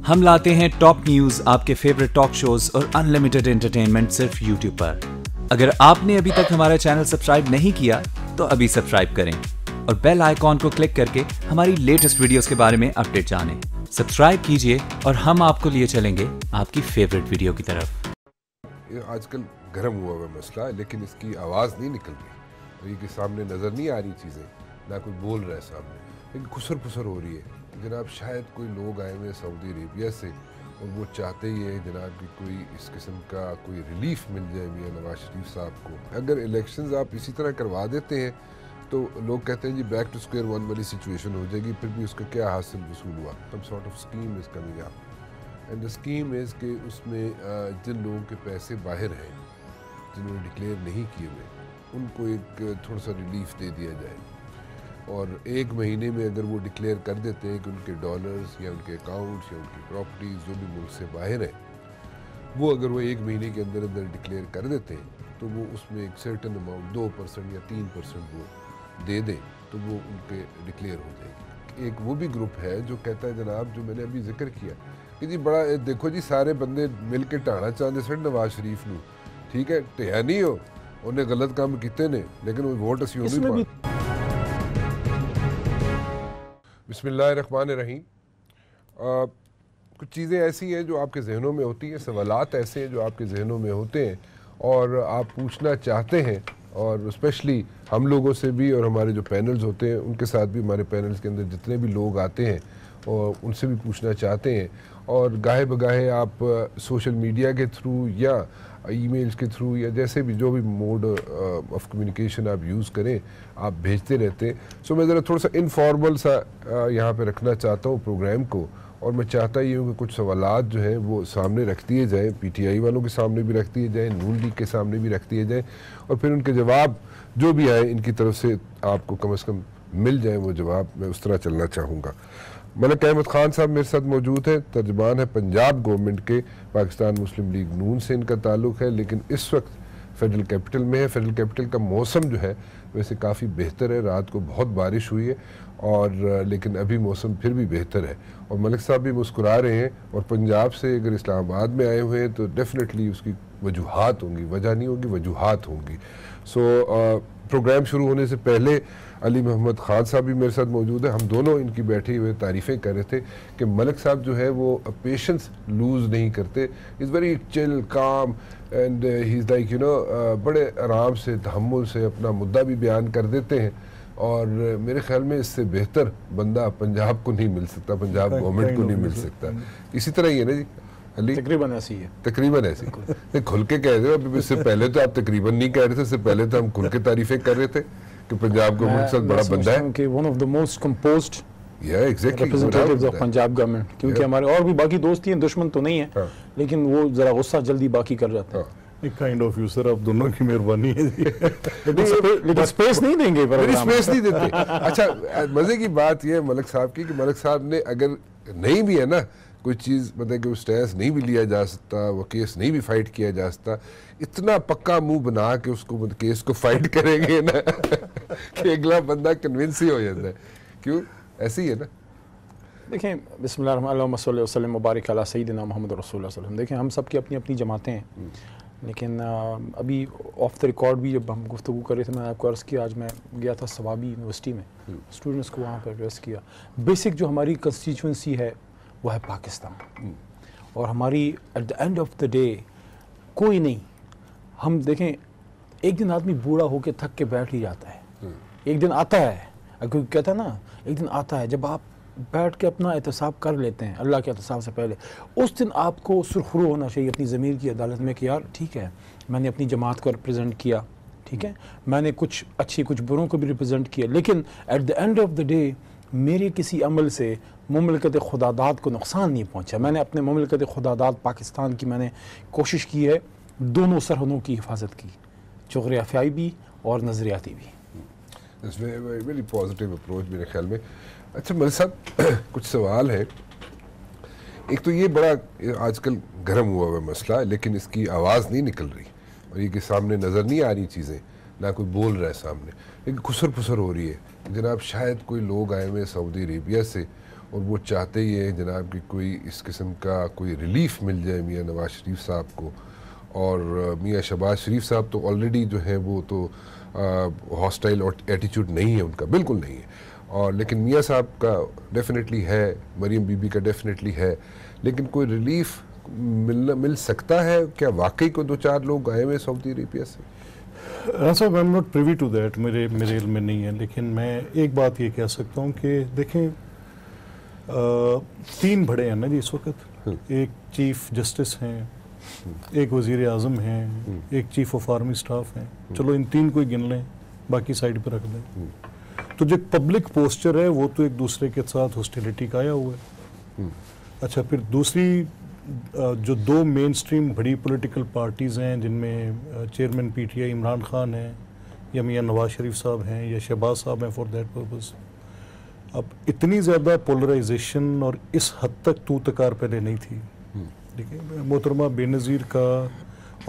हम लाते हैं top news, आपके फेवरेट टॉक शोज और अनलिमिटेड एंटरटेनमेंट सिर्फ यूट्यूब पर। अगर आपने अभी तक हमारा चैनल सब्सक्राइब नहीं किया तो अभी सब्सक्राइब करें और बेल आइकॉन को क्लिक करके हमारी लेटेस्ट वीडियोस के बारे में अपडेट जानें। सब्सक्राइब कीजिए और हम आपको लिए चलेंगे आपकी फेवरेट वीडियो की तरफ। ये आजकल गर्म हुआ हुआ मसला है, लेकिन इसकी आवाज़ नहीं निकल रही और ये कि सामने नज़र नहीं आ रही चीज़ें, ना कोई बोल रहा है सामने, लेकिन खुसर फुसर हो रही है। जनाब शायद कोई लोग आए हुए सऊदी अरेबिया से और वो चाहते ही है जनाब कि कोई इस किस्म का कोई रिलीफ मिल जाए मियां नवाज शरीफ साहब को। अगर इलेक्शंस आप इसी तरह करवा देते हैं तो लोग कहते हैं जी बैक टू स्क्वायर वन वाली सिचुएशन हो जाएगी, फिर भी उसका क्या हासिल वसूल हुआ। Some sort of scheme is coming up and the scheme is कि उसमें जिन लोगों के पैसे बाहर हैं, जिन्होंने डिक्लेयर नहीं किए हुए, उनको एक थोड़ा सा रिलीफ दे दिया जाए और 1 महीने में अगर वो डिक्लेयर कर देते हैं कि उनके डॉलर्स या उनके अकाउंट्स या उनकी प्रॉपर्टीज़ जो भी मुल्क से बाहर है, वो अगर वो 1 महीने के अंदर अंदर डिक्लेयर कर देते हैं तो वो उसमें एक सर्टन अमाउंट 2% या 3% वो दे दें तो वो उनके डिक्लेयर हो जाएगी। एक वो भी ग्रुप है जो कहता है जनाब, जो मैंने अभी जिक्र किया कि जी बड़ा देखो जी सारे बंदे मिल के ढाना चाहते सर नवाज शरीफ नूं, ठीक है ढिया नहीं हो, उन्हें गलत काम किते ने, लेकिन वो वोट असी नहीं पा। बिस्मिल्लाहिर्रहमानिर्रहीम। कुछ चीज़ें ऐसी हैं जो आपके जहनों में होती हैं, सवालात ऐसे हैं जो आपके जहनों में होते हैं और आप पूछना चाहते हैं, और स्पेशली हम लोगों से भी और हमारे जो पैनल्स होते हैं उनके साथ भी, हमारे पैनल्स के अंदर जितने भी लोग आते हैं और उनसे भी पूछना चाहते हैं। और गाहे बगाहे आप सोशल मीडिया के थ्रू या ईमेल्स के थ्रू या जैसे भी जो भी मोड ऑफ कम्युनिकेशन आप यूज़ करें, आप भेजते रहते हैं। सो मैं ज़रा थोड़ा सा इनफॉर्मल सा यहाँ पे रखना चाहता हूँ प्रोग्राम को, और मैं चाहता ही हूँ कि कुछ सवालात जो हैं वो सामने रख दिए जाएँ, PTI वालों के सामने भी रख दिए जाएँ, नून लीग के सामने भी रख दिए जाएँ, और फिर उनके जवाब जो भी आए इनकी तरफ से आपको कम से कम मिल जाए वो जवाब। मैं उस तरह चलना चाहूँगा। मलिक अहमद ख़ान साहब मेरे साथ मौजूद है, तर्जमान है पंजाब गवर्नमेंट के, पाकिस्तान मुस्लिम लीग नून से इनका ताल्लुक़ है, लेकिन इस वक्त फेडरल कैपिटल में है। फेडरल कैपिटल का मौसम जो है वैसे काफ़ी बेहतर है, रात को बहुत बारिश हुई है और लेकिन अभी मौसम फिर भी बेहतर है और मलिक साहब भी मुस्कुरा रहे हैं। और पंजाब से अगर इस्लामाबाद में आए हुए हैं तो डेफिनेटली उसकी वजूहात होंगी, वजह नहीं होगी, वजूहात होंगी। सो प्रोग्राम शुरू होने से पहले अली मोहम्मद ख़ान साहब भी मेरे साथ मौजूद है। हम दोनों इनकी बैठे हुए तारीफ़ें कर रहे थे कि मलिक साहब जो है वो पेशेंस लूज़ नहीं करते, इज़ वेरी चिल काम and he is like you know, बड़े आराम से तहम्मुल से अपना मुद्दा भी बयान कर देते हैं। और मेरे ख्याल में इससे बेहतर बंदा पंजाब को नहीं मिल सकता, पंजाब गवर्नमेंट को नहीं मिल सकता। इसी तरह ही है ना जी अली? तकरीबन ऐसी है, तकरीबन ऐसी। नहीं खुल के कह रहे हो, अभी इससे पहले तो आप तकरीबन नहीं कह रहे थे, इससे पहले तो हम खुल के तारीफें कर रहे थे कि पंजाब गवर्नमेंट के साथ बड़ा बंदा है कि one of the most composed representatives of Punjab government, क्योंकि हमारे और भी बाकी दोस्त ही हैं, दुश्मन तो नहीं है, लेकिन वो जरा गुस्सा जल्दी बाकी कर जाते हैं। एक काइंड ऑफ यूजर, आप दोनों की मेहरबानी है जी। लेकिन स्पेस नहीं देंगे, स्पेस नहीं देते। अच्छा मजे की बात यह है मलिक साहब की कि मलिक साहब ने अगर नहीं भी है ना कोई चीज़, मतलब कि स्टैंस नहीं भी लिया जा सकता, वो केस नहीं भी फाइट किया जा सकता, इतना पक्का मुंह बना के उसको केस को फाइट करेंगे ना कि अगला बंदा कन्विंस ही हो जाता है। क्यों? ऐसे ही है ना। देखें, बिस्मिल्लाह मुबारक अला सय्यिदिना मुहम्मद रसूलुल्लाह सल्लल्लाहु अलैहि वसल्लम। देखें, हम सब की अपनी अपनी जमातें हैं, लेकिन अभी ऑफ द रिकॉर्ड भी जब हम गुफ्तगू कर रहे थे, मैंने आपको अर्ज़ किया, आज मैं गया था सवाबी यूनिवर्सिटी में, स्टूडेंट्स को वहाँ पर एड्रेस किया। बेसिक जो हमारी कंस्टिट्यूंसी है वो है पाकिस्तान, और हमारी at the end of the day कोई नहीं। हम देखें, एक दिन आदमी बूढ़ा होकर थक के बैठ ही जाता है, एक दिन आता है, क्योंकि कहता है ना, एक दिन आता है जब आप बैठ के अपना एहतसाब कर लेते हैं अल्लाह के एहतसाब से पहले, उस दिन आपको सुरखरू होना चाहिए अपनी ज़मीर की अदालत में कि यार ठीक है, मैंने अपनी जमात को रिप्रेजेंट किया, ठीक है, मैंने कुछ अच्छी कुछ बुरों को भी रिप्रेजेंट किया, लेकिन at the end of the day मेरे किसी अमल से मुमलिकत खुदादात को नुकसान नहीं पहुँचा। मैंने अपने मुमलिकत खुदादात पाकिस्तान की मैंने कोशिश की है, दोनों सरहदों की हिफाजत की, जोग्राफियाई भी और नज़रियाती भी। वेरी पॉजिटिव अप्रोच मेरे ख्याल में। अच्छा मलिक साहब, कुछ सवाल है। एक तो ये बड़ा आजकल गर्म हुआ हुआ मसला है, लेकिन इसकी आवाज़ नहीं निकल रही और ये कि सामने नज़र नहीं आ रही चीज़ें, ना कोई बोल रहा है सामने, लेकिन खुसर फुसर हो रही है। जनाब शायद कोई लोग आए हुए सऊदी अरेबिया से और वो चाहते ही हैं जनाब कि कोई इस किस्म का कोई रिलीफ मिल जाए मियाँ नवाज शरीफ साहब को। और मियाँ शहबाज शरीफ साहब तो ऑलरेडी जो है वो तो हॉस्टाइल एटीट्यूड नहीं है उनका, बिल्कुल नहीं है। और लेकिन मियाँ साहब का डेफिनेटली है, मरीम बीबी का डेफिनेटली है, लेकिन कोई रिलीफ मिल सकता है क्या? वाकई को 2-4 लोग आए हुए सऊदी अरेबिया से? साहब I am not privy to that, मेरे इल्म में नहीं है, लेकिन मैं एक बात ये कह सकता हूँ कि देखें 3 बड़े हैं ना जी इस वक्त। एक चीफ जस्टिस हैं, एक वजीर आज़म हैं, एक चीफ ऑफ आर्मी स्टाफ हैं। चलो इन 3 को ही गिन लें, बाकी साइड पर रख दें। तो जो पब्लिक पोस्चर है वो तो एक दूसरे के साथ हॉस्टिलिटी का आया हुआ है। अच्छा, फिर दूसरी जो 2 मेन स्ट्रीम बड़ी पॉलिटिकल पार्टीज़ हैं जिनमें चेयरमैन पीटीआई इमरान खान हैं या मियाँ नवाज शरीफ साहब हैं या शहबाज साहब हैं फॉर दैट पर्पस। अब इतनी ज़्यादा पोलराइजेशन और इस हद तक तू तकार पहले नहीं थी। देखिए मोहतरमा बेनज़ीर का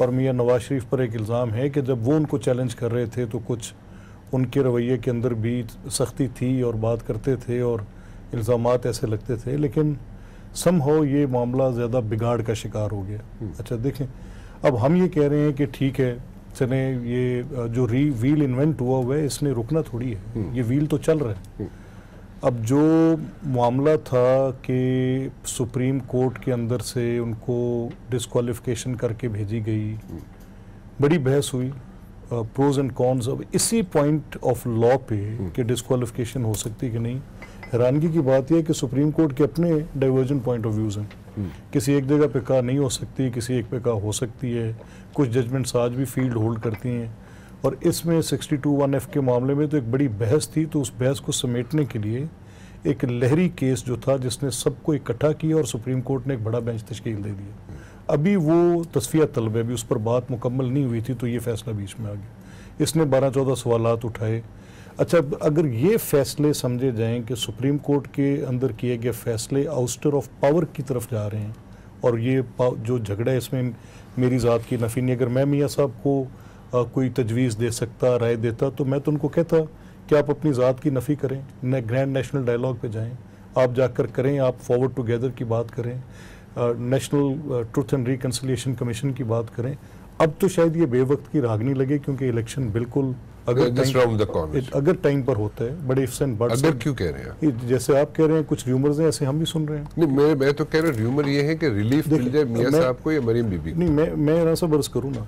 और मियाँ नवाज शरीफ पर एक इल्ज़ाम है कि जब वो उनको चैलेंज कर रहे थे तो कुछ उनके रवैये के अंदर भी सख्ती थी और बात करते थे और इल्ज़ामात ऐसे लगते थे, लेकिन समहाउ ये मामला ज़्यादा बिगाड़ का शिकार हो गया। अच्छा देखें, अब हम ये कह रहे हैं कि ठीक है चले, ये जो व्हील इन्वेंट हुआ है इसने रुकना थोड़ी है, ये व्हील तो चल रहा है। अब जो मामला था कि सुप्रीम कोर्ट के अंदर से उनको डिस्क्वालिफिकेशन करके भेजी गई, बड़ी बहस हुई, प्रोज एंड कॉन्स। अब इसी पॉइंट ऑफ लॉ पे कि डिस्क्वालिफिकेशन हो सकती है कि नहीं, हैरानगी की बात यह है कि सुप्रीम कोर्ट के अपने डाइवर्जेंट पॉइंट ऑफ व्यूज़ हैं। किसी एक जगह पे कहा नहीं हो सकती, किसी एक पे कहा हो सकती है, कुछ जजमेंट्स आज भी फील्ड होल्ड करती हैं। और इसमें 62(1)(f के मामले में तो एक बड़ी बहस थी, तो उस बहस को समेटने के लिए एक लहरी केस जो था जिसने सबको इकट्ठा किया और सुप्रीम कोर्ट ने एक बड़ा बेंच तश्कील दे दिया। अभी वो तस्फिया तलब है, अभी उस पर बात मुकम्मल नहीं हुई थी, तो ये फैसला बीच में आ गया। इसने 12-14 सवालात उठाए। अच्छा, अगर ये फैसले समझे जाएं कि सुप्रीम कोर्ट के अंदर किए गए फैसले आउस्टर ऑफ पावर की तरफ जा रहे हैं और ये जो झगड़ा है इसमें मेरी ज़ात की नफ़ी नहीं, अगर मैं मियाँ साहब को कोई तजवीज़ दे सकता, राय देता, तो मैं तो उनको कहता कि आप अपनी ज़ात की नफ़ी करें, ग्रैंड नेशनल डायलॉग पे जाएं, आप जाकर करें, आप फॉरवर्ड टुगेदर की बात करें, national truth and reconciliation commission की बात करें। अब तो शायद ये बेवक्त की रागनी लगे, क्योंकि इलेक्शन बिल्कुल अगर टाइम पर होता है, बड़े इफ्स एंड बट्स। अगर क्यों कह रहे हैं? जैसे आप कह रहे हैं कुछ र्यूमर्स हैं, ऐसे हम भी सुन रहे हैं। नहीं, मैं तो कह रहा हूँ र्यूमर ये है कि रिलीफ मिल जाए मियाँ साहब को या मरीम बीबी को। नहीं, मैं ना सब अर्ज करूँ ना,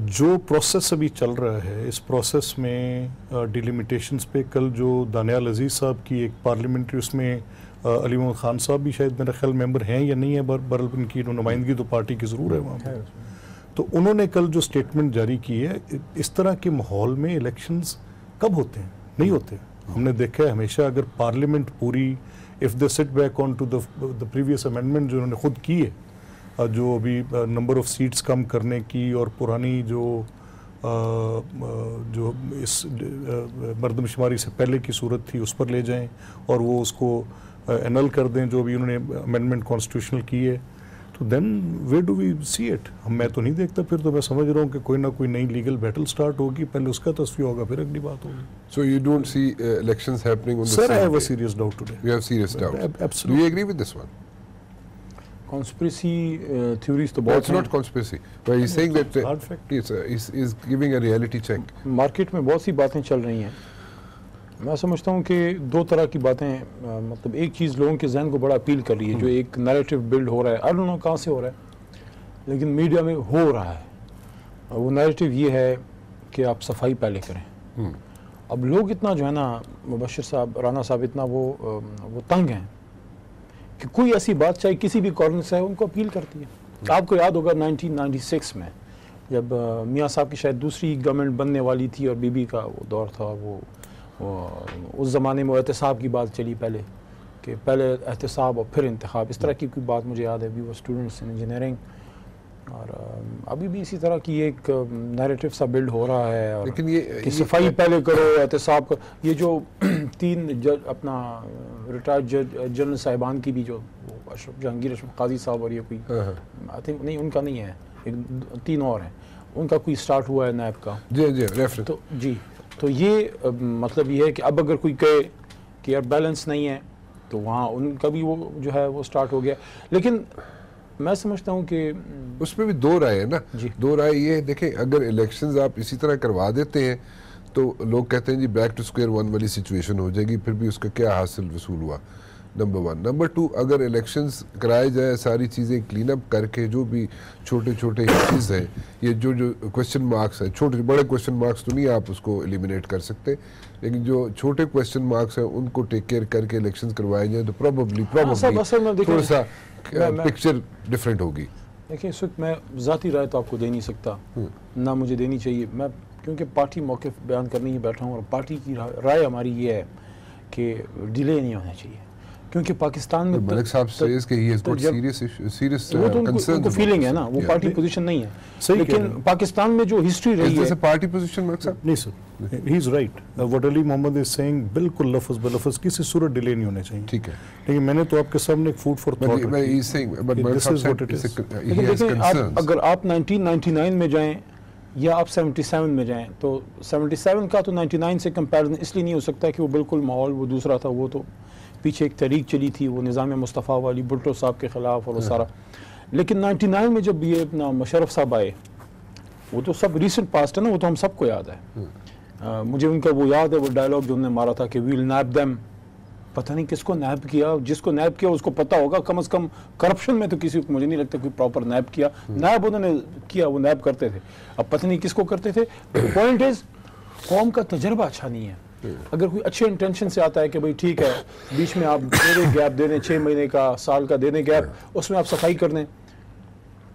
जो प्रोसेस अभी चल रहा है, इस प्रोसेस में डिलिमिटेशंस पे कल जो दानियाल अजीज़ साहब की एक पार्लियामेंट्री, उसमें अली मोहम्मद खान साहब भी शायद मेरा ख्याल मेंबर हैं या नहीं है, बहरहाल उनकी नुमाइंदगी तो पार्टी की ज़रूर है वहाँ पर। तो उन्होंने कल जो स्टेटमेंट जारी की है, इस तरह के माहौल में इलेक्शंस कब होते हैं? नहीं होते। हमने देखा है हमेशा, अगर पार्लियामेंट पूरी, if they sit back on to the previous amendment जो उन्होंने खुद की है, जो अभी नंबर ऑफ सीट्स कम करने की और पुरानी जो इस मर्दमशुमारी से पहले की सूरत थी उस पर ले जाएं और वो उसको एनल कर दें, जो अभी उन्होंने अमेंडमेंट कॉन्स्टिट्यूशनल की है, तो then way do we see it? मैं तो नहीं देखता। फिर तो मैं समझ रहा हूँ कि कोई ना कोई नई लीगल बैटल स्टार्ट होगी, पहले उसका तस्वीर होगा, फिर अगली बात होगी। So you don't see elections happening on the Sir, same I have a day? serious doubt today. You have serious doubts. Absolutely. Do you agree with this one? Conspiracy theories तो Well, बहुत it's not conspiracy. But he's saying that hard fact. he's giving a reality check. Market में बहुत सी बातें चल रही हैं। मैं समझता हूँ कि 2 तरह की बातें, मतलब एक चीज़ लोगों के जहन को बड़ा अपील कर रही है, जो एक नैरेटिव बिल्ड हो रहा है, आई डोंट नो कहाँ से हो रहा है, लेकिन मीडिया में हो रहा है। वो नैरेटिव ये है कि आप सफाई पहले करें। अब लोग इतना जो है ना, मुबश्शिर साहब, राना साहब, इतना वो तंग हैं कि कोई ऐसी बात चाहे किसी भी कॉर्नर से है, उनको अपील करती है। आपको याद होगा 1996 में जब मियाँ साहब की शायद दूसरी गवर्नमेंट बनने वाली थी और बीबी का वो दौर था, वो उस ज़माने में एहतसाब की बात चली पहले, कि पहले एहतसाब और फिर इंतखाब, इस तरह की कोई बात मुझे याद है। वी वो स्टूडेंट्स इन इंजीनियरिंग, और अभी भी इसी तरह की एक नैरेटिव सा बिल्ड हो रहा है, और लेकिन ये कि सफाई पहले करो, एहतसाब करो। ये जो 3 जज, अपना रिटायर्ड जज जनरल साहिबान की भी, जो अशरफ जहांगीर, अशरफ काजी साहब, और ये कोई आई थिंक नहीं, उनका नहीं है, 3 और हैं, उनका कोई स्टार्ट हुआ है नैब का। जी रेफरेंस। तो ये मतलब ये है कि अब अगर कोई कहे कि यार बैलेंस नहीं है, तो वहाँ उनका भी वो जो है वो स्टार्ट हो गया। लेकिन मैं समझता हूँ कि उसमें भी दो राय है ना। जी। दो राय ये है, देखें अगर इलेक्शंस आप इसी तरह करवा देते हैं तो लोग कहते हैं जी बैक टू स्क्वायर वन वाली सिचुएशन हो जाएगी, फिर भी उसका क्या हासिल वसूल हुआ, नंबर वन। नंबर टू, अगर इलेक्शंस कराए जाए सारी चीज़ें क्लीन अप करके, जो भी छोटे छोटे इश्यूज हैं, ये जो जो क्वेश्चन मार्क्स हैं, छोटे बड़े क्वेश्चन मार्क्स तो नहीं आप उसको एलिमिनेट कर सकते, लेकिन जो छोटे क्वेश्चन मार्क्स हैं उनको टेक केयर करके इलेक्शंस करवाए जाए तो प्रोबेबली थोड़ा सा पिक्चर डिफरेंट होगी। देखिए इस वक्त मैं ज़ाती राय तो आपको दे नहीं सकता, ना मुझे देनी चाहिए, मैं क्योंकि पार्टी मौक़िफ़ बयान करने ही बैठा हूँ और पार्टी की राय हमारी ये है कि डिले नहीं होना चाहिए, क्योंकि पाकिस्तान में मलिक साहब सेज कि ही हैज गॉट सीरियस वो तो उनको फीलिंग है ना, वो पार्टी पोजीशन नहीं है, लेकिन पाकिस्तान में जो हिस्ट्री रही है पार्टी पोजीशन मलिक साहब नहीं sir, he is right, what Ali Mohammad is saying बिल्कुल लफ्ज़ बलफ्ज़ किसी सूरत डिले नहीं होने चाहिए, ठीक है, लेकिन मैंने तो आपके सामने एक फूड फॉर थॉट अगर आप 1999 में जाएं या आप 77 में जाएं तो 77 का तो 99 से कंपैरिजन इसलिए नहीं हो सकता कि वो बिल्कुल माहौल वो दूसरा था, वो तो पीछे एक तहरीक चली थी वो निज़ाम मुस्तफ़ा वाली भुट्टो साहब के ख़िलाफ़ और वो सारा, लेकिन 99 में जब ये अपना मुशर्रफ साहब आए वो तो सब रीसेंट पास्ट है ना, वो तो हम सबको याद है। मुझे उनका वो याद है वो डायलॉग जो उन्होंने मारा था कि वील नैब देम, पता नहीं किसको नैब किया, जिसको नैब किया उसको पता होगा, कम से कम करप्शन में तो किसी को मुझे नहीं लगता कोई प्रॉपर नैब किया, नैब उन्होंने किया, वो नैब करते थे, अब पता नहीं किसको करते थे। पॉइंट इज कौम का तजर्बा अच्छा नहीं है, अगर कोई अच्छे इंटेंशन से आता है कि भाई ठीक है बीच में आप गैप दे दें, 6 महीने का साल का दे दें गैप, उसमें आप सफाई कर दें,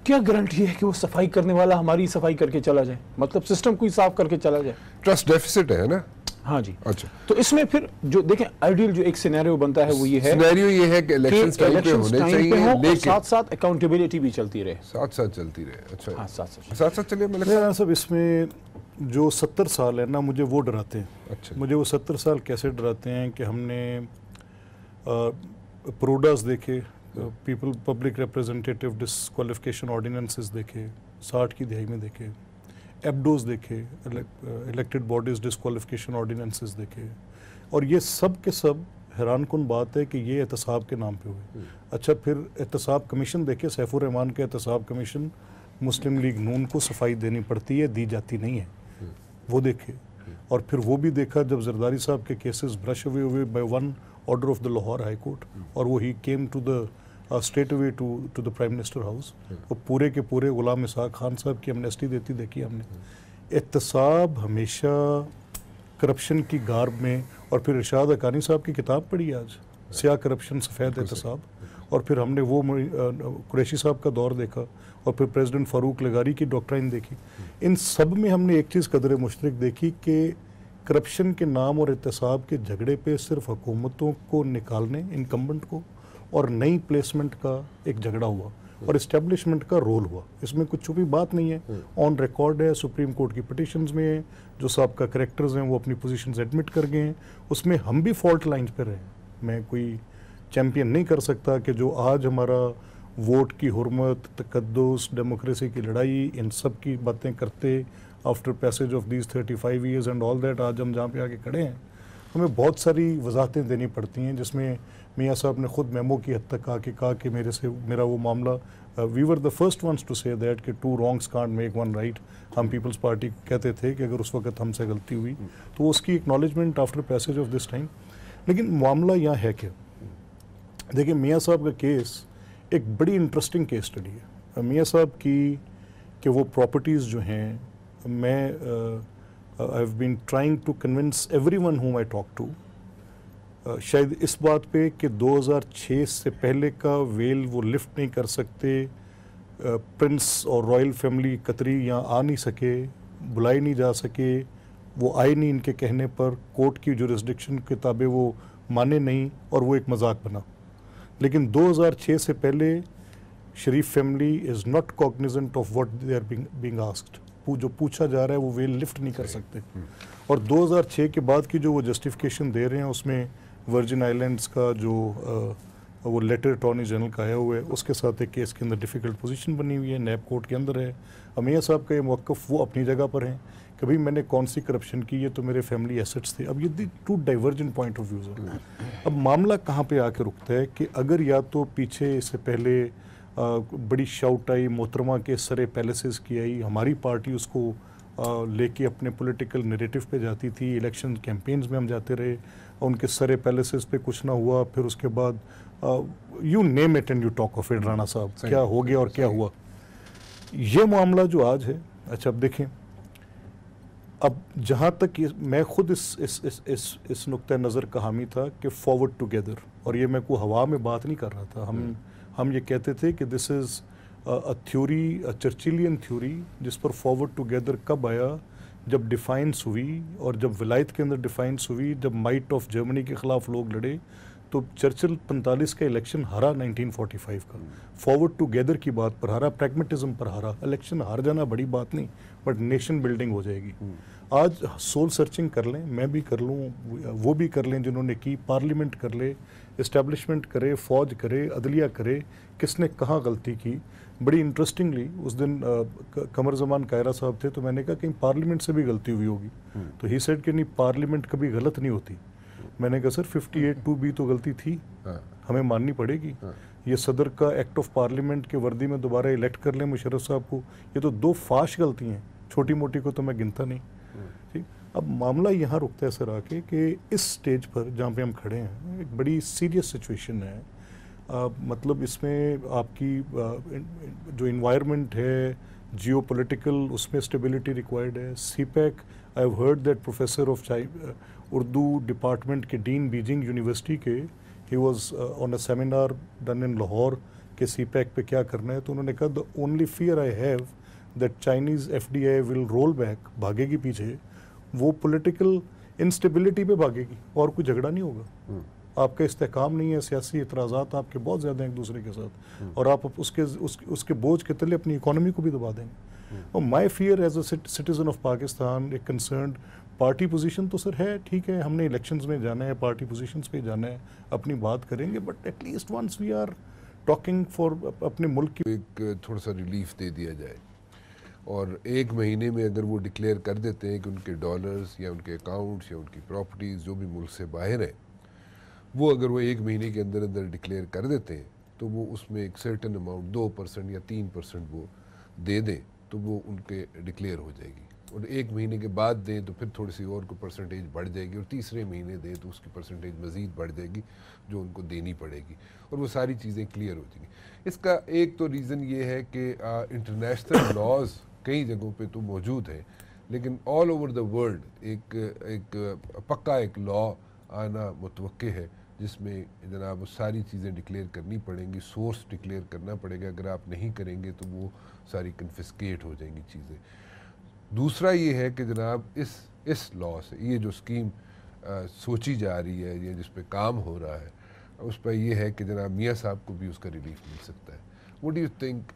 क्या गारंटी है कि वो सफाई करने वाला हमारी सफाई करके चला जाए, मतलब सिस्टम कोई साफ करके चला जाए। ट्रस्ट डेफिसिट है ना। हाँ जी, अच्छा, तो इसमें फिर जो देखें आइडियल जो एक सिनेरियो बनता है वो ये है, सिनेरियो ये है कि इलेक्शंस टाइम पे होने चाहिए, लेकिन साथ साथ अकाउंटेबिलिटी भी चलती रहे, साथ चलती रहे। अच्छा, हाँ साथ साथ चलिए। मेरा सब इसमें जो 70 साल है ना, मुझे वो डराते हैं। अच्छा, मुझे वो 70 साल कैसे डराते हैं कि हमने प्रोडास देखे, people public representative disqualification ordinances देखे 60 की दहाई में देखे, एबडोज देखे, इलेक्टेड बॉडीज डिस्क्वालिफिकेशन ऑर्डिनेंसेस देखे, और ये सब के सब हैरान कुन बात है कि ये एहतसाब के नाम पे हुए। अच्छा, फिर एहतसाब कमीशन देखे, सैफुर रहमान के एहतसाब कमीशन, मुस्लिम लीग नून को सफाई देनी पड़ती है, दी जाती नहीं है, वो देखे। और फिर वो भी देखा जब जरदारी साहब के केसेस ब्रश अवे हुए by one order of the Lahore high court, और वो ही came to the straight away to the prime minister house, और पूरे के पूरे गुलाम इसहाक खान साहब की एमनेस्टी देती देखी हमने। एहतसाब हमेशा करप्शन की गार्ब में, और फिर इरशाद हक्कानी साहब की किताब पढ़ी आज, स्याह करप्शन सफ़ेद एहतसाब, और फिर हमने वो कुरैशी साहब का दौर देखा, और फिर प्रेसिडेंट फ़ारूक लगारी की डॉक्ट्राइन देखी। इन सब में हमने एक चीज़ कदर मुश्तरक देखी कि करप्शन के नाम और एहतसाब के झगड़े पे सिर्फ हुकूमतों को निकालने, इनकम्बेंट को, और नई प्लेसमेंट का एक झगड़ा हुआ, और इस्टेब्लिशमेंट का रोल हुआ। इसमें कुछ छुपी बात नहीं है, ऑन रिकॉर्ड है, सुप्रीम कोर्ट की पिटिशंस में है, जो साहब का करेक्टर्स हैं वो अपनी पोजीशंस एडमिट कर गए हैं, उसमें हम भी फॉल्ट लाइंस पर रहे। मैं कोई चैम्पियन नहीं कर सकता कि जो आज हमारा वोट की हुर्मत, तकद्दुस, डेमोक्रेसी की लड़ाई, इन सब की बातें करते after passage of these 35 years and all that, आज हम जहाँ पे आके खड़े हैं, हमें बहुत सारी वजाहतें देनी पड़ती हैं, जिसमें मियाँ साहब ने खुद मेमो की हद तक आके कहा कि मेरा वो मामला, we were the first ones to say that कि 2 wrongs कांट मेक 1 right। हम पीपल्स पार्टी कहते थे कि अगर उस वक्त हमसे गलती हुई तो उसकी acknowledgement after passage of this time. लेकिन मामला यहाँ है क्या, देखिए मियाँ साहब का केस एक बड़ी इंटरेस्टिंग केस स्टडी है। मियाँ साहब की कि वो प्रॉपर्टीज़ जो हैं, मैं I have been trying to convince everyone whom I talk to, शायद इस बात पे कि 2006 से पहले का वेल वो लिफ्ट नहीं कर सकते, प्रिंस और रॉयल फैमिली कतरी यहाँ आ नहीं सके, बुलाए नहीं जा सके, वो आए नहीं इनके कहने पर, कोर्ट की जुरिस्डिक्शन के ताबे वो माने नहीं, और वो एक मजाक बना। लेकिन 2006 से पहले Sharif family is not cognizant of what they are being asked, जो पूछा जा रहा है वो वेल लिफ्ट नहीं कर सकते। और 2006 के बाद की जो वो जस्टिफिकेशन दे रहे हैं, उसमें वर्जिन आइलैंड्स का जो वो लेटर अटॉर्नी जनरल का आया हुआ है, उसके साथ एक केस के अंदर डिफ़िकल्ट पोजीशन बनी हुई है, नैब कोर्ट के अंदर है। मियाँ साहब का ये मौक़िफ़ वो अपनी जगह पर हैं कभी मैंने कौन सी करप्शन की, ये तो मेरे फैमिली एसेट्स थे। अब ये two divergent point of views है। अब मामला कहाँ पे आके रुकता है कि अगर या तो पीछे इससे पहले बड़ी शाउट आई, मोहतरमा के सरे पैलेसेस की आई, हमारी पार्टी उसको लेके अपने पॉलिटिकल नैरेटिव पे जाती थी, इलेक्शन कैंपेन्स में हम जाते रहे, उनके सरे पैलेसेस पे कुछ ना हुआ, फिर उसके बाद you name it and you talk of it. Rana साहब, क्या हो गया और क्या हुआ। ये मामला जो आज है, अच्छा अब देखें, अब जहाँ तक ये मैं खुद इस नुक्ते नज़र का हामी था कि फॉरवर्ड टुगेदर, और ये मैं कोई हवा में बात नहीं कर रहा था, हम ये कहते थे कि this is a theory, a Churchillian theory, जिस पर फॉरवर्ड टुगेदर कब आया, जब डिफाइंस हुई, और जब विलायत के अंदर डिफाइंस हुई, जब माइट ऑफ जर्मनी के ख़िलाफ़ लोग लड़े, तो चर्चिल 45 का इलेक्शन हारा 1945 का, फॉरवर्ड टुगेदर की बात पर हारा, प्रैग्मेटिज्म पर हारा। इलेक्शन हार जाना बड़ी बात नहीं, बट नेशन बिल्डिंग हो जाएगी। आज सोल सर्चिंग कर लें, मैं भी कर लूँ, वो भी कर लें जिन्होंने की, पार्लियामेंट कर ले, इस्टेब्लिशमेंट करे, फौज करे, अदलिया करे, किसने कहाँ गलती की। बड़ी इंटरेस्टिंगली उस दिन कमर जमान कायरा साहब थे, तो मैंने कहा कहीं पार्लियामेंट से भी गलती हुई होगी, तो ही सेड कि नहीं, पार्लियामेंट कभी गलत नहीं होती। मैंने कहा सर 58(2)B तो गलती थी, हमें माननी पड़ेगी। ये सदर का एक्ट ऑफ पार्लियामेंट के वर्दी में दोबारा इलेक्ट कर लें मुशर्रफ साहब को, ये तो 2 फाश गलती हैं, छोटी मोटी को तो मैं गिनता नहीं। ठीक, अब मामला यहाँ रुकता है सर आके कि इस स्टेज पर जहाँ पे हम खड़े हैं, एक बड़ी सीरियस सिचुएशन है। मतलब इसमें आपकी जो इन्वायरमेंट है, जियो पोलिटिकल, उसमें स्टेबिलिटी रिक्वायर्ड है। CPEC, I have heard that professor of Urdu department के डीन बीजिंग यूनिवर्सिटी के, he was on a seminar done in Lahore के सीपैक पे क्या करना है, तो उन्होंने कहा the only fear I have that Chinese FDI will roll back, भागेगी पीछे, वो पॉलिटिकल इंस्टेबिलिटी पे भागेगी, और कोई झगड़ा नहीं होगा। आपका इस्तेकाम नहीं है, सियासी इतराज़ात आपके बहुत ज़्यादा हैं एक दूसरे के साथ, और आप उसके बोझ के तले अपनी इकोनॉमी को भी दबा देंगे। और my fear as a citizen of Pakistan, एक कंसर्न्ड पार्टी पोजीशन तो सर है, ठीक है, हमने इलेक्शंस में जाना है, पार्टी पोजीशंस पे जाना है, अपनी बात करेंगे, but at least once we are talking for अपने मुल्क की, एक थोड़ा सा रिलीफ दे दिया जाए, और 1 महीने में अगर वो डिक्लेयर कर देते हैं कि उनके डॉलर्स या उनके अकाउंट्स या उनकी प्रॉपर्टीज़ जो भी मुल्क से बाहर है, वो अगर वो 1 महीने के अंदर अंदर डिक्लेयर कर देते हैं, तो वो उसमें एक सर्टन अमाउंट 2% या 3% वो दे दें, तो वो उनके डिक्लेयर हो जाएगी। और 1 महीने के बाद दें तो फिर थोड़ी सी और कोई परसेंटेज बढ़ जाएगी, और तीसरे महीने दें तो उसकी परसेंटेज मज़ीद बढ़ जाएगी जो उनको देनी पड़ेगी, और वो सारी चीज़ें क्लियर हो जाएंगी। इसका एक तो रीज़न ये है कि इंटरनेशनल लॉज कई जगहों पे तो मौजूद हैं, लेकिन ऑल ओवर द वर्ल्ड एक पक्का एक लॉ आना मुतवक्के है, जिसमें जनाब सारी चीज़ें डिक्लेयर करनी पड़ेंगी, सोर्स डिक्लेयर करना पड़ेगा। अगर आप नहीं करेंगे तो वो सारी कन्फिस्केट हो जाएंगी चीज़ें। दूसरा ये है कि जनाब इस लॉ से, ये जो स्कीम सोची जा रही है या जिस पे काम हो रहा है, उस पर यह है कि जनाब मियाँ साहब को भी उसका रिलीफ मिल सकता है। व्हाट डू यू थिंक,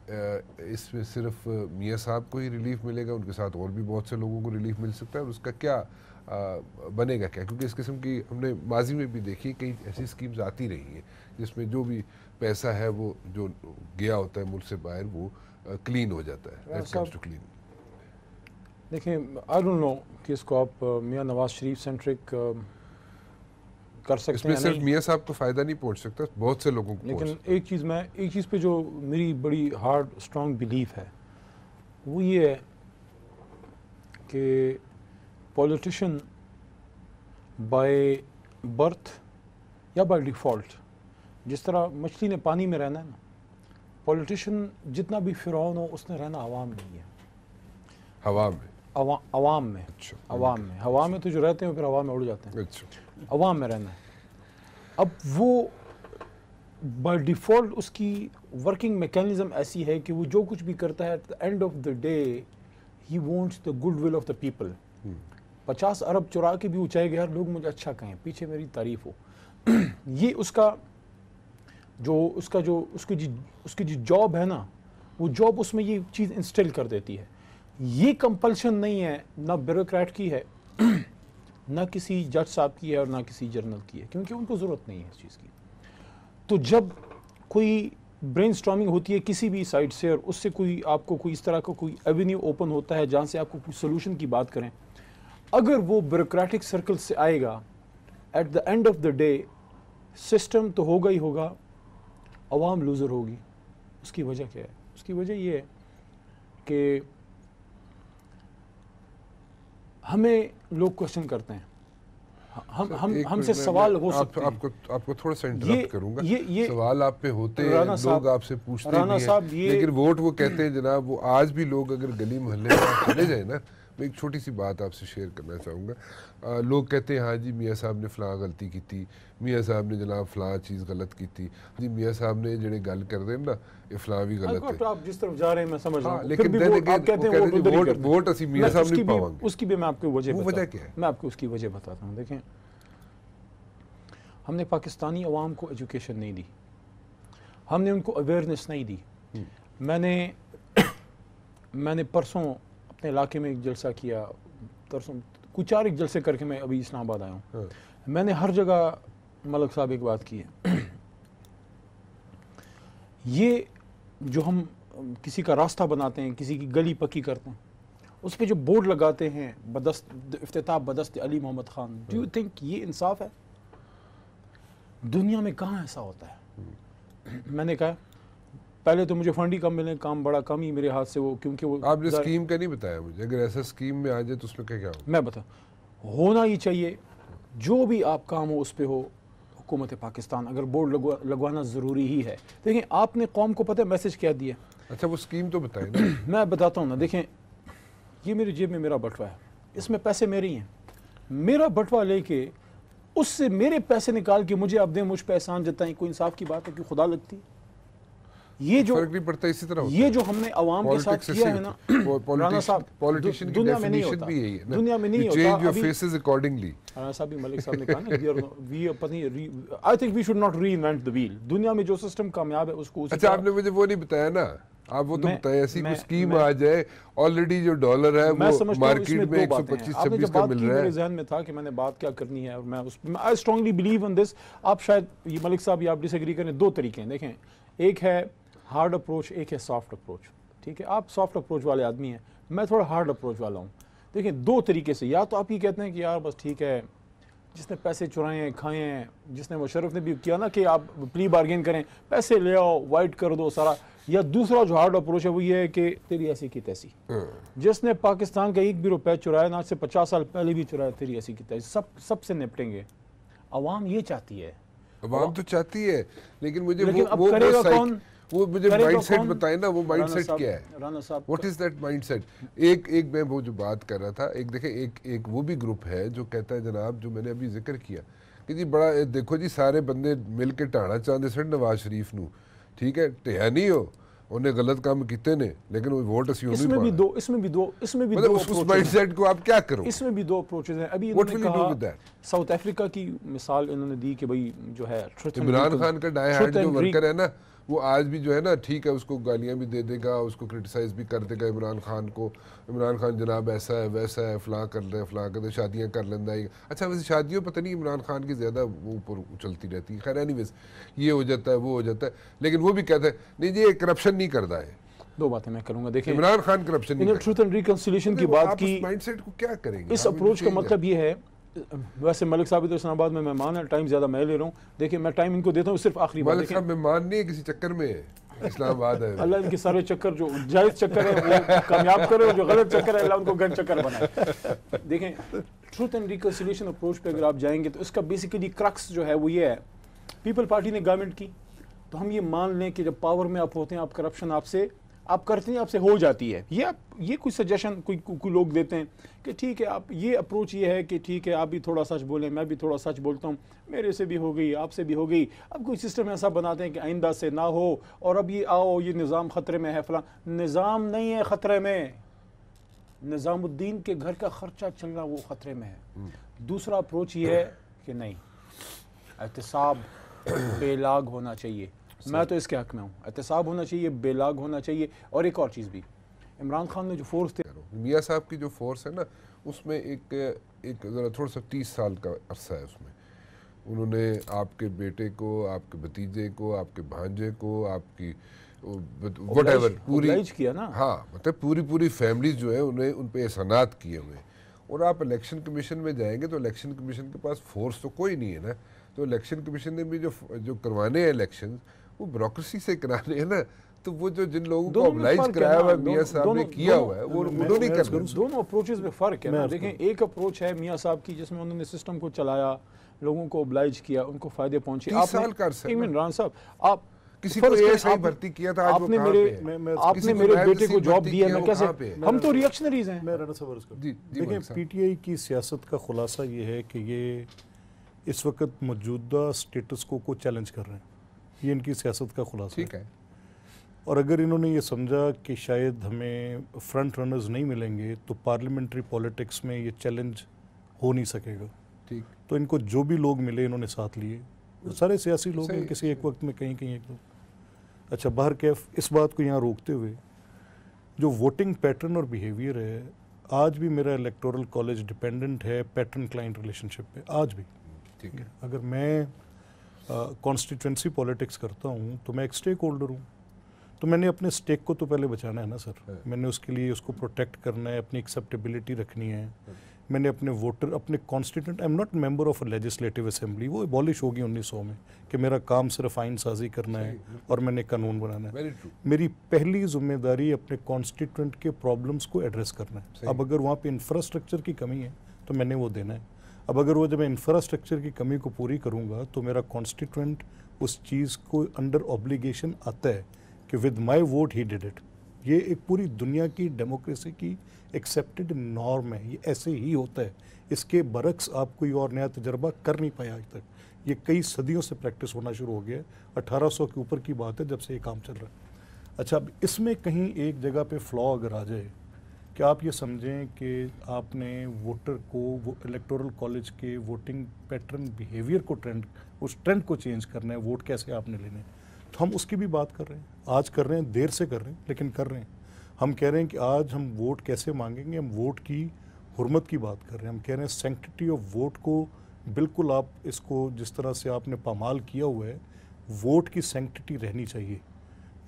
इसमें सिर्फ मियाँ साहब को ही रिलीफ मिलेगा, उनके साथ और भी बहुत से लोगों को रिलीफ मिल सकता है, और उसका क्या बनेगा क्या? क्योंकि इस किस्म की हमने माजी में भी देखी, कई ऐसी स्कीम्स आती रही हैं जिसमें जो भी पैसा है वो जो गया होता है मुल्क से बाहर, वो क्लीन हो जाता है। देखिए, आई डोंट नो कि इसको आप मियाँ नवाज शरीफ सेंट्रिक कर सकते हैं। सिर्फ मियाँ साहब को फ़ायदा नहीं पहुंच सकता, बहुत से लोगों को। लेकिन एक चीज़ पे जो मेरी बड़ी हार्ड स्ट्रॉन्ग बिलीफ है, वो ये है कि पॉलिटिशियन बाय बर्थ या बाय डिफ़ॉल्ट, जिस तरह मछली ने पानी में रहना है ना, पॉलिटिशियन जितना भी फिरौन हो उसने रहना आवाम में ही है। हवा में, अवाम में। अच्छा, अवाम में, हवा में तो जो रहते हैं फिर हवा में उड़ जाते हैं। अच्छा, अवाम में रहना है। अब वो बाय डिफ़ॉल्ट उसकी वर्किंग मैकेनिज्म ऐसी है कि वो जो कुछ भी करता है, at the end of the day he wants the good will of the people. 50 अरब चुरा के भी वो चाहेगा यार लोग मुझे अच्छा कहें, पीछे मेरी तारीफ हो। ये उसकी जो जॉब है ना, वो जॉब उसमें ये चीज़ इंस्टिल कर देती है। ये कंपल्शन नहीं है, ना ब्यूरोक्रेट की है, ना किसी जज साहब की है, और ना किसी जर्नल की है, क्योंकि उनको ज़रूरत नहीं है इस चीज़ की। तो जब कोई ब्रेनस्टॉर्मिंग होती है किसी भी साइड से और उससे कोई आपको कोई इस तरह का कोई एवेन्यू ओपन होता है जहाँ से आपको कोई सोल्यूशन की बात करें, अगर वो ब्यूरोक्रेटिक सर्कल से आएगा, at the end of the day system तो होगा ही होगा, अवाम लूज़र होगी। उसकी वजह क्या है? उसकी वजह ये है कि हमें लोग क्वेश्चन करते हैं, हमसे सवाल हो सकते हैं। आपको थोड़ा सा इंटरप्ट करूंगा। ये सवाल आप पे होते हैं, लोग आपसे पूछते भी हैं, लेकिन वोट वो कहते हैं जनाब, वो आज भी लोग अगर गली मोहल्ले में चले जाए ना, मैं एक छोटी सी बात आपसे शेयर करना चाहूँगा। लोग कहते हैं हाँ जी मियाँ साहब ने फ़लाँ गलती की थी, मियाँ साहब ने जनाब फ़लाँ चीज़ गलत की थी, जी मियाँ साहब ने जिन्हें गल कर दे ना ये फ़लाँ भी गलत है। आप जिस तरफ जा रहे हैं मैं समझ रहा हूँ, लेकिन आप कहते हैं वोट असी मियाँ साहब नहीं पावांगे। उसकी भी मैं आपको वजह क्या है? मैं आपको उसकी वजह बताता हूँ। देखें, हमने पाकिस्तानी अवाम को एजुकेशन नहीं दी, हमने उनको अवेयरनेस नहीं दी। मैंने परसों अपने इलाके में एक जलसा किया, परसों कुछ 4 एक जलसे करके मैं अभी इस्लामाबाद आया हूँ। मैंने हर जगह मलिक साहब एक बात की है, ये जो हम किसी का रास्ता बनाते हैं, किसी की गली पक्की करते हैं, उस पर जो बोर्ड लगाते हैं बदस्त इफ्तिताह बदस्त Ali Mohammad Khan, do you think ये इंसाफ है? दुनिया में कहाँ ऐसा होता है? मैंने कहा पहले तो मुझे फंड ही कम मिले, काम बड़ा कम ही मेरे हाथ से वो, क्योंकि वो आपने स्कीम का नहीं बताया मुझे। अगर ऐसा स्कीम में आ जाए तो उसमें क्या हो? मैं बता, होना ही चाहिए। जो भी आप काम हो उस पर हो। हुकूमत पाकिस्तान अगर बोर्ड लगवाना ज़रूरी ही है। देखें, आपने कौम को पता है मैसेज क्या दिया? अच्छा वो स्कीम तो बताए ना। मैं बताता हूँ ना। देखें, ये मेरी जेब में मेरा बटवा है, इसमें पैसे मेरे ही हैं। मेरा बटवा लेके उससे मेरे पैसे निकाल के मुझे आप दें, मुझ पे एहसान जताएं, कोई इंसाफ की बात है कि खुदा लगती? ये जो फर्क नहीं पड़ता, इसी तरह होता ये जो हमने अवाम के साथ किया है ना राना साहब, पॉलिटिशियन की दुनिया में नहीं डेफिनेशन होता, भी यही है ना, दुनिया में नहीं होता। Change your faces accordingly. Rana साहब भी मलिक साहब ने कहा ना, we I think we should not reinvent the wheel. दुनिया में जो सिस्टम कामयाब है उसको अच्छा आपने मुझे वो नहीं बताया ना, आप वो तो बताए ऐसी कोई स्कीम आ जाए, ऑलरेडी जो डॉलर है वो मार्केट में 125-26 का मिल रहा है। मेरे जहन में था कि मैंने बात क्या करनी है और मैं उस I strongly believe in this. आप शायद ये मलिक साहब आप डिसएग्री करें, 2 तरीके हैं। देखें, एक है हार्ड अप्रोच, एक है सॉफ्ट अप्रोच। ठीक है, आप सॉफ्ट अप्रोच वाले आदमी हैं, मैं थोड़ा हार्ड अप्रोच वाला हूँ। देखिए, 2 तरीके से, या तो आप ये कहते हैं कि यार बस ठीक है, जिसने पैसे चुराए हैं खाए हैं, जिसने मुशर्रफ ने भी किया ना कि आप प्ली बार्गेन करें, पैसे ले आओ, वाइट कर दो सारा। या दूसरा जो हार्ड अप्रोच है वो ये है कि तेरी ऐसी की तैसी, जिसने पाकिस्तान का 1 भी रुपया चुराया ना, आज से 50 साल पहले भी चुराया, तेरी ऐसी की तैसी, सबसे निपटेंगे। अवाम ये चाहती है, अवाम तो चाहती है, लेकिन मुझे अब करेगा कौन? वो मुझे माइंडसेट बताए ना, वो माइंडसेट क्या है? राना साहब, व्हाट इज दैट माइंडसेट? एक मैं वो जो बात कर रहा था, एक देखें, एक वो भी ग्रुप है जो कहता है जनाब, जो मैंने अभी जिक्र किया कि जी बड़ा देखो जी सारे बंदे मिल के ढाणा चाहते सन नवाज शरीफ नू, ठीक है, ढिया नहीं हो, उन्हें गलत काम किते ने, लेकिन वो वोट असी इसमें भी दो उस माइंडसेट को आप क्या करो? इसमें भी 2 अप्रोचेस हैं। अभी इन्होंने कहा साउथ अफ्रीका की मिसाल इन्होंने दी कि भाई जो है इमरान खान का डाई हार्ड जो वर्कर है ना, वो आज भी जो है ना, ठीक है, उसको गालियां भी दे देगा, उसको क्रिटिसाइज भी कर देगा इमरान खान को। इमरान खान जनाब ऐसा है वैसा है, फलां कर रहे फलां कर दे, शादियां कर लेंदा है। अच्छा वैसे शादियों पता नहीं इमरान खान की ज़्यादा वो ऊपर उछलती रहती है। खैर एनीवेज, ये हो जाता है वो हो जाता है, लेकिन वो भी कहता है नहीं जी ये करप्शन नहीं करता है। 2 बातें मैं करूंगा। देखिए, इमरान खान करप्शन नहीं, ट्रूथ एंड रिकंसिलिएशन की बात की, माइंडसेट को क्या करेंगे? इस अप्रोच का मतलब ये है, वैसे मलिक साहब तो इस्लामाबाद में मेहमान है, टाइम ज़्यादा मैं ले रहा हूँ। देखिए, मैं टाइम इनको देता हूँ, सिर्फ आखिरी बात। मलिक साहब मेहमान नहीं है, किसी चक्कर में है, इस्लामाबाद है। अल्लाह इनके सारे चक्कर, जो जायज़ चक्कर है वो कामयाब करे, और जो गलत चक्कर है अल्लाह उनको गन चक्कर बनाए। देखें, ट्रूथ एंड रिकंसिलिएशन अप्रोच पे अगर आप जाएंगे तो इसका बेसिकली क्रक्स जो है वो ये है, पीपल पार्टी ने गवर्नमेंट की, तो हम ये मान लें कि जब पावर में आप होते हैं, आप करप्शन आपसे आप करते हैं, आपसे हो जाती है। ये कोई सजेशन कोई लोग देते हैं कि ठीक है, आप ये अप्रोच ये है कि ठीक है, आप भी थोड़ा सच बोलें, मैं भी थोड़ा सच बोलता हूँ, मेरे से भी हो गई, आपसे भी हो गई। अब कोई सिस्टम ऐसा बनाते हैं कि आइंदा से ना हो, और अब ये आओ, ये निज़ाम ख़तरे में है, फलां। निज़ाम नहीं है ख़तरे में, निज़ामुद्दीन के घर का ख़र्चा चलना वो ख़तरे में है। दूसरा अप्रोच ये है कि नहीं, एहतिसाब बेलाग होना चाहिए। मैं तो इसके हक में हूँ, एहतिसाब होना चाहिए, बेलाग होना चाहिए। और एक और चीज़ भी, इमरान खान ने जो फोर्स थे, मियाँ साहब की जो फोर्स है ना, उसमें एक ज़रा थोड़ा सा 30 साल का अरसा है उसमें, उन्होंने आपके बेटे को, आपके भतीजे को, आपके भांजे को, आपकी व्हाटएवर पूरी किया ना। हाँ, मतलब पूरी फैमिली जो है उन्हें उन पे एहसानात किए हुए हैं। और आप इलेक्शन कमीशन में जाएंगे तो इलेक्शन कमीशन के पास फोर्स तो कोई नहीं है ना। तो इलेक्शन कमीशन ने भी जो करवाने हैं इलेक्शन, वो ब्यूरोक्रेसी से कराने हैं ना। तो वो जो जिन लोगों को ऑब्लाइज कराया हुआ है मियाँ साहब ने किया हुआ है, वो उन्होंने करना। दोनों अप्रोचेस में फ़र्क है ना। देखें, एक अप्रोच है मियाँ साहब की जिसमें उन्होंने सिस्टम को चलाया, लोगों को ऑब्लाइज किया, उनको फ़ायदे पहुँचे। 30 साल का अरसा है। इमरान साहब, आप किसी को एएसआई भर्ती किया था, आज वो कहाँ पे है? आपने मेरे बेटे को जॉब दी है, मैं कैसे, हम तो रिएक्शनरीज हैं। मैं राणा साहब अर्ज करता हूं। जी, देखिए, पीटीआई की सियासत का खुलासा ये है कि ये इस वक्त मौजूदा स्टेटस को चैलेंज कर रहे हैं। ये इनकी सियासत का खुलासा ठीक है। और अगर इन्होंने ये समझा कि शायद हमें फ्रंट रनर्स नहीं मिलेंगे तो पार्लियामेंट्री पॉलिटिक्स में ये चैलेंज हो नहीं सकेगा, ठीक, तो इनको जो भी लोग मिले इन्होंने साथ लिए। सारे सियासी लोग हैं, किसी एक वक्त में कहीं कहीं एक लोग। अच्छा, बाहर कैफ इस बात को यहाँ रोकते हुए, जो वोटिंग पैटर्न और बिहेवियर है, आज भी मेरा इलेक्टोरल कॉलेज डिपेंडेंट है पैटर्न क्लाइंट रिलेशनशिप पे, आज भी। ठीक है। अगर मैं कॉन्स्टिट्यूंसी पॉलिटिक्स करता हूँ तो मैं एक स्टेक होल्डर हूँ, तो मैंने अपने स्टेक को तो पहले बचाना है ना सर। मैंने उसके लिए उसको प्रोटेक्ट करना है, अपनी एक्सेप्टेबिलिटी रखनी है। मैंने अपने वोटर, अपने constituent, I am not member of a legislative assembly, वो एबॉलिश होगी 1900 में कि मेरा काम सिर्फ आइन साजी करना है और मैंने कानून बनाना है। मेरी पहली जिम्मेदारी अपने कॉन्स्टिट्यूंट के प्रॉब्लम्स को एड्रेस करना है। अब अगर वहाँ पे इंफ्रास्ट्रक्चर की कमी है तो मैंने वो देना है। अब अगर वो जब मैं इंफ्रास्ट्रक्चर की कमी को पूरी करूँगा तो मेरा कॉन्स्टिट्यूंट उस चीज़ को अंडर ऑब्लिगेशन आता है कि with my vote he did it. ये एक पूरी दुनिया की डेमोक्रेसी की एक्सेप्टेड नॉर्म है, ये ऐसे ही होता है। इसके बरक्स आप कोई और नया तजर्बा कर नहीं पाया आज तक। ये कई सदियों से प्रैक्टिस होना शुरू हो गया है, 1800 के ऊपर की बात है जब से ये काम चल रहा है। अच्छा, अब इसमें कहीं एक जगह पे फ्लॉ अगर आ जाए कि आप ये समझें कि आपने वोटर को, वो इलेक्टोरल कॉलेज के वोटिंग पैटर्न बिहेवियर को, उस ट्रेंड को चेंज करना है, वोट कैसे आपने लेने हैं, तो हम उसकी भी बात कर रहे हैं। आज कर रहे हैं, देर से कर रहे हैं, लेकिन कर रहे हैं। हम कह रहे हैं कि आज हम वोट कैसे मांगेंगे, हम वोट की हुर्मत की बात कर रहे हैं। हम कह रहे हैं सैंक्टिटी ऑफ वोट को बिल्कुल, आप इसको जिस तरह से आपने पामाल किया हुआ है, वोट की सैंक्टिटी रहनी चाहिए।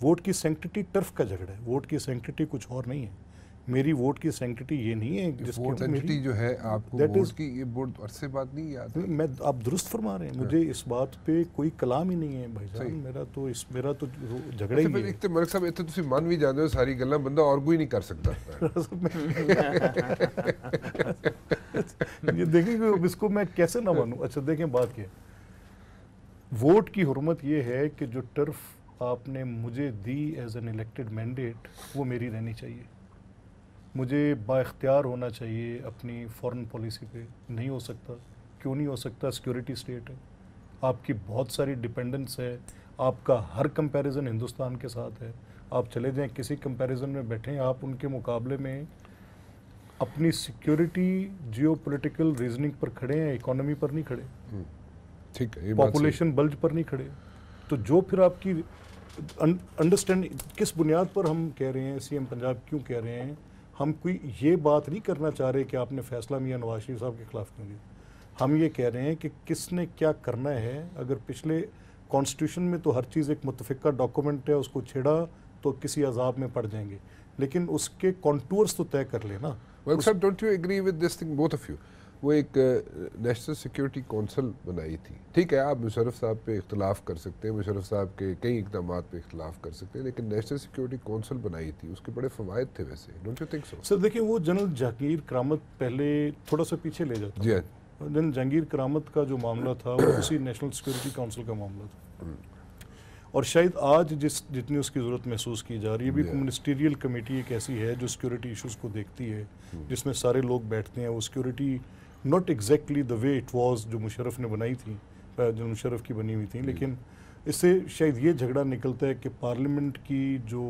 वोट की सैंक्टिटी टर्फ का झगड़ा है, वोट की सैंक्टिटी कुछ और नहीं है। मेरी वोट की सैंक्टिटी ये नहीं है वोट सैंक्टिटी जो है आपको वोट की, ये वोट अरसे बात नहीं याद है। मैं, आप दुरुस्त फरमा रहे हैं, मुझे इस बात पे कोई कलाम ही नहीं है भाईजान। मेरा तो झगड़ा ही है। एक तो मलिक साहब, इतने तुसी मान भी जानते हो सारी गल्लां, बंदा और कोई नहीं कर सकता। ये देखेंगे इसको मैं कैसे ना मानूं। अच्छा देखें, बात क्या है, वोट की हुर्मत ये है कि जो टर्फ आपने मुझे दी एज एन इलेक्टेड मैंडेट, वो मेरी रहनी चाहिए। मुझे बाइख्तियार होना चाहिए अपनी फॉरेन पॉलिसी पे। नहीं हो सकता, क्यों नहीं हो सकता? सिक्योरिटी स्टेट है, आपकी बहुत सारी डिपेंडेंस है, आपका हर कंपैरिजन हिंदुस्तान के साथ है। आप चले जाएं किसी कंपैरिजन में बैठें, आप उनके मुकाबले में अपनी सिक्योरिटी जियोपॉलिटिकल रीजनिंग पर खड़े हैं, इकोनॉमी पर नहीं खड़े, ठीक है, पॉपुलेशन बल्ज पर नहीं खड़े। तो जो फिर आपकी अंडरस्टैंड किस बुनियाद पर हम कह रहे हैं, सीएम पंजाब क्यों कह रहे हैं, हम कोई ये बात नहीं करना चाह रहे कि आपने फैसला मियां नवाज शरीफ साहब के खिलाफ क्यों लिया। हम ये कह रहे हैं कि किसने क्या करना है। अगर पिछले कॉन्स्टिट्यूशन में तो हर चीज़ एक मुतफ़िका डॉक्यूमेंट है, उसको छेड़ा तो किसी अजाब में पड़ जाएंगे, लेकिन उसके कॉन्टूर्स तो तय कर लेना। Well, sir, don't you agree with this thing, both of you? वो एक नेशनल सिक्योरिटी कौंसिल बनाई थी। ठीक है, आप मुशर्रफ साहब पे इख्तलाफ कर सकते हैं, मुशर्रफ साहब के कई इक़दाम पे इख्तलाफ कर सकते हैं, लेकिन नेशनल सिक्योरिटी कौंसिल बनाई थी, उसके बड़े फ़वाइद थे वैसे, don't you think so? Sir देखिए, वो जनरल जहांगीर करामत, पहले थोड़ा सा पीछे ले जाता है। जनरल जहांगीर करामत का जो मामला था वो उसी नेशनल सिक्योरिटी काउंसिल का मामला था, और शायद आज जितनी उसकी ज़रूरत महसूस की जा रही है, भी मिनिस्टीरियल कमेटी एक ऐसी है जो सिक्योरिटी इश्यूज़ को देखती है, जिसमें सारे लोग बैठते हैं। वो security not exactly the way it was जो मुशर्रफ ने बनाई थी, जो मुशर्रफ की बनी हुई थी, लेकिन इससे शायद ये झगड़ा निकलता है कि पार्लियामेंट की जो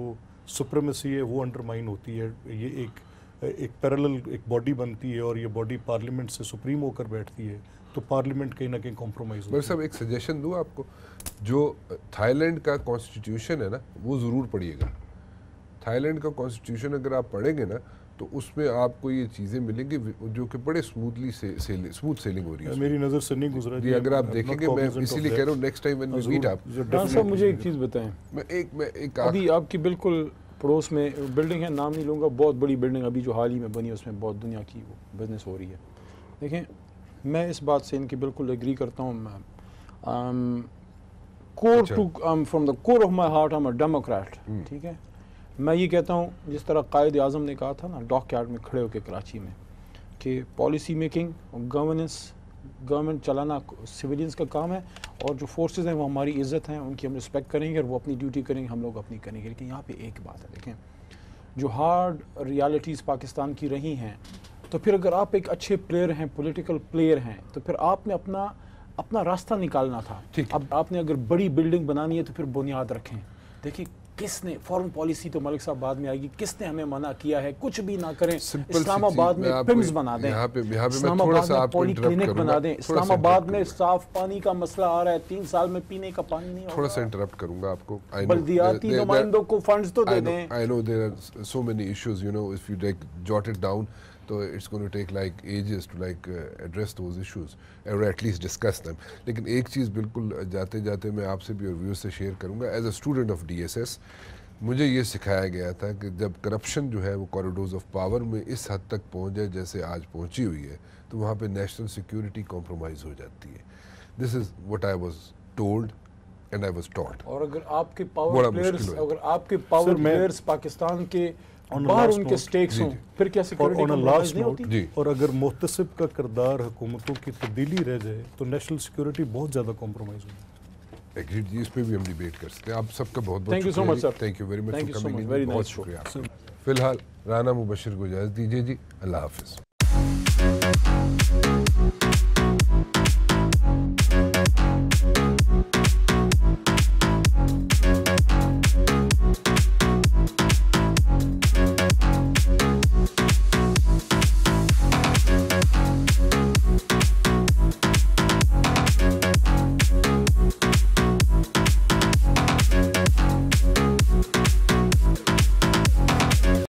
सुप्रीमेसी है वो अंडरमाइन होती है। ये एक पैरेलल एक बॉडी बनती है और ये बॉडी पार्लियामेंट से सुप्रीम होकर बैठती है, तो पार्लियामेंट कहीं ना कहीं कॉम्प्रोमाइज़ होती है। साहब एक सजेशन दूँ आपको, जो थाईलैंड का कॉन्स्टिट्यूशन है ना, वो ज़रूर पढ़िएगा। थाईलैंड का कॉन्स्टिट्यूशन अगर आप पढ़ेंगे ना, तो उसमें आपको ये चीज़ें मिलेंगी जो कि बड़े स्मूथ सेलिंग हो रही है। मेरी नज़र से नहीं गुजरा जी, अगर आप देखेंगे, मैं इसीलिए कह रहा हूँ next time when we meet आप, खान साहब मुझे एक चीज़ बताएं, मैं एक अभी आपकी बिल्कुल पड़ोस में बिल्डिंग है, नाम नहीं लूँगा, बहुत बड़ी बिल्डिंग अभी जो हाल ही में बनी है, उसमें बहुत दुनिया की वो बिजनेस हो रही है। देखें, मैं इस बात से इनकी बिल्कुल एग्री करता हूँ। मैं core to from the core of my heart I am a democrat, ठीक है। मैं ये कहता हूँ, जिस तरह कायद आज़म ने कहा था ना डॉक यार्ड में खड़े होकर कराची में, कि पॉलिसी मेकिंग और गवर्नमेंट चलाना सिविलियंस का काम है, और जो फोर्सेस हैं वो हमारी इज़्ज़त हैं, उनकी हम रिस्पेक्ट करेंगे और वो अपनी ड्यूटी करेंगे, हम लोग अपनी करेंगे। लेकिन यहाँ पे एक बात है, देखें, जो हार्ड रियलिटीज़ पाकिस्तान की रही हैं, तो फिर अगर आप एक अच्छे प्लेयर हैं, पॉलिटिकल प्लेयर हैं, तो फिर आपने अपना रास्ता निकालना था। अब आपने अगर बड़ी बिल्डिंग बनानी है तो फिर बुनियाद रखें। देखिए, किसने फॉरेन पॉलिसी तो मलिक साहब बाद में आएगी, किसने हमें मना किया है कुछ भी ना करें। इस्लामाबाद में पिम्स बना दें, इस्लामाबाद में पॉलीक्लिनिक बना दें, इस्लामाबाद में साफ पानी का मसला आ रहा है, 3 साल में पीने का पानी नहीं होगा। थोड़ा सा इंटरप्ट करूंगा आपको। बल्दियाती नुमाइंदों को फंड्स तो दे दें। I know there are so many issues, you know, if you like jot it down, तो it's going to take like ages to like address those issues और एटलीस्ट डिस्कस देम। लेकिन एक चीज़ बिल्कुल जाते जाते मैं आपसे भी और व्यूअर्स से शेयर करूंगा। As a student of DSS मुझे ये सिखाया गया था कि जब करप्शन जो है वो कॉरिडोर्स ऑफ पावर में इस हद तक पहुंच जाए जैसे आज पहुंची हुई है, तो वहाँ पे नेशनल सिक्योरिटी कॉम्प्रोमाइज़ हो जाती है। This is what I was told and I was taught. और अगर आपके पावर प्लेयर्स पाकिस्तान के बाहर उनके स्टेक्स हों, फिर क्या सिक्योरिटी कॉम्प्रोमाइज़ नहीं होती? और अगर मुहतसिब का किरदार हुकूमतों की तब्दीली रह जाए तो नेशनल सिक्योरिटी बहुत ज़्यादा कॉम्प्रोमाइज़ होगी। एग्रीड जी, इस पे भी हम डिबेट कर सकते हैं। आप सबका बहुत बहुत thank you so much sir. Thank you very much for coming in, very बहुत नाइस शुक्रिया। फिलहाल राना मुबशिर को इजाज़त दीजिए जी, अल्लाह हाफिज़।